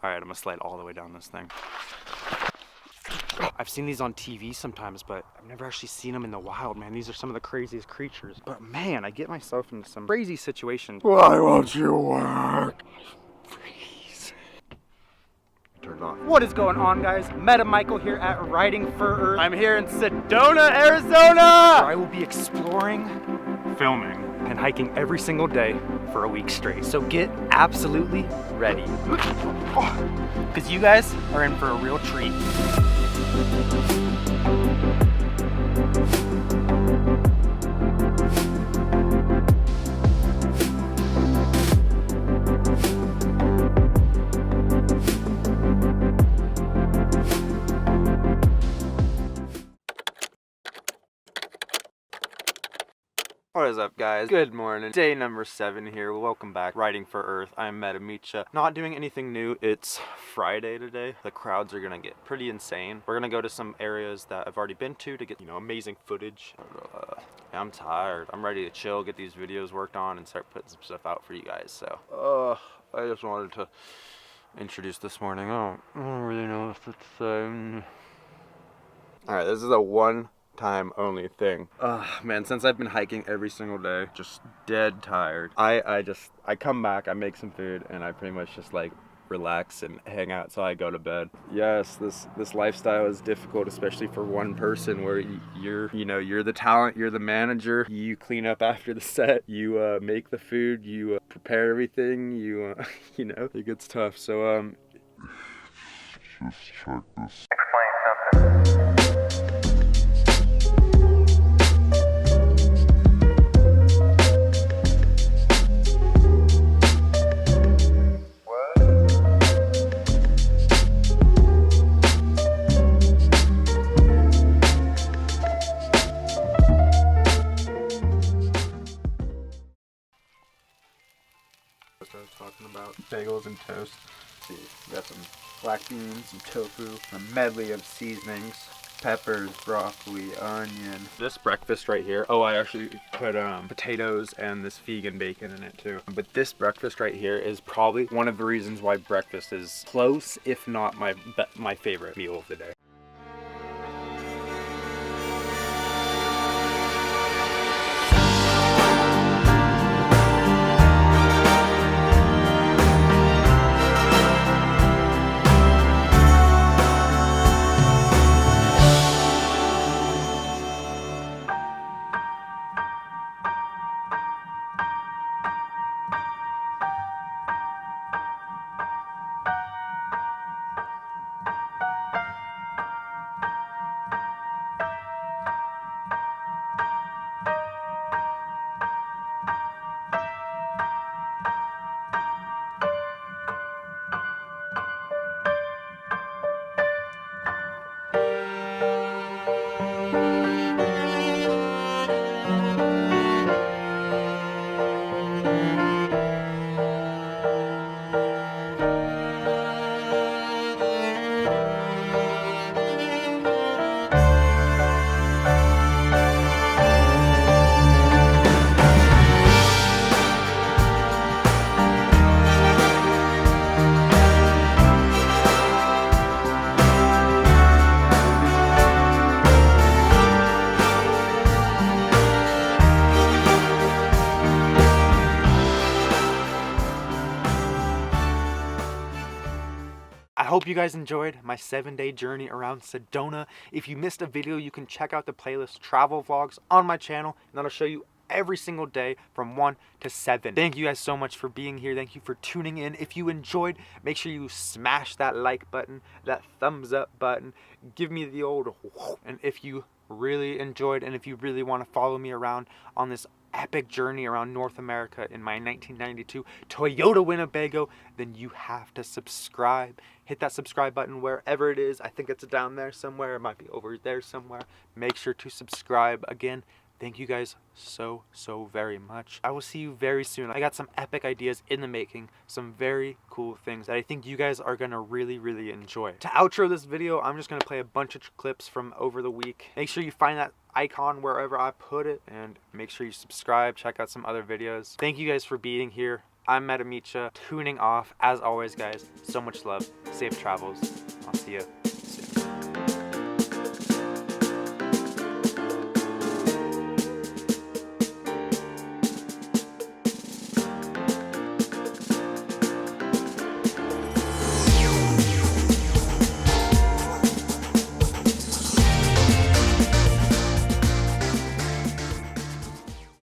Alright, I'm gonna slide all the way down this thing. I've seen these on TV sometimes, but I've never actually seen them in the wild, man. These are some of the craziest creatures. But man, I get myself into some crazy situations. Why won't you work? Freeze. Turn it off. What is going on, guys? Meta Michael here at Riding for Earth. I'm here in Sedona, Arizona, where I will be exploring, filming, and hiking every single day for a week straight. So get absolutely ready, because you guys are in for a real treat. What is up, guys? Good morning. Day number 7 here. Welcome back. Riding for Earth. I'm Metamicha. Not doing anything new. It's Friday today. The crowds are gonna get pretty insane. We're gonna go to some areas that I've already been to get, amazing footage. I'm tired. I'm ready to chill, get these videos worked on, and start putting some stuff out for you guys. So, I just wanted to introduce this morning. I don't really know what to say. Alright, this is a one-time only thing. Man, since I've been hiking every single day, just dead tired. I come back, I make some food, and I pretty much just like relax and hang out till I go to bed. Yes, this lifestyle is difficult, especially for one person, where you're the talent, you're the manager, you clean up after the set, you make the food, you prepare everything, it gets tough. So just check this. Explain something. What I was talking about, bagels and toast. Let's see, we got some black beans, some tofu, a medley of seasonings, peppers, broccoli, onion. This breakfast right here, I actually put potatoes and this vegan bacon in it too. But this breakfast right here is probably one of the reasons why breakfast is close, if not my favorite meal of the day. I hope you guys enjoyed my 7-day journey around Sedona. If you missed a video, you can check out the playlist Travel Vlogs on my channel, and that'll show you every single day from 1 to 7. Thank you guys so much for being here. Thank you for tuning in. If you enjoyed, make sure you smash that like button, that thumbs up button. Give me the old whoop. And if you really enjoyed, and if you really want to follow me around on this epic journey around North America in my 1992 Toyota Winnebago, then you have to subscribe. Hit that subscribe button wherever it is. I think it's down there somewhere. It might be over there somewhere. Make sure to subscribe. Again, thank you guys so very much. I will see you very soon. I got some epic ideas in the making, some very cool things that I think you guys are gonna really enjoy. To outro this video, I'm just gonna play a bunch of clips from over the week. Make sure you find that icon wherever I put it, and make sure you subscribe, check out some other videos. Thank you guys for being here. I'm Metamicha, tuning off. As always, guys, so much love. Safe travels. I'll see you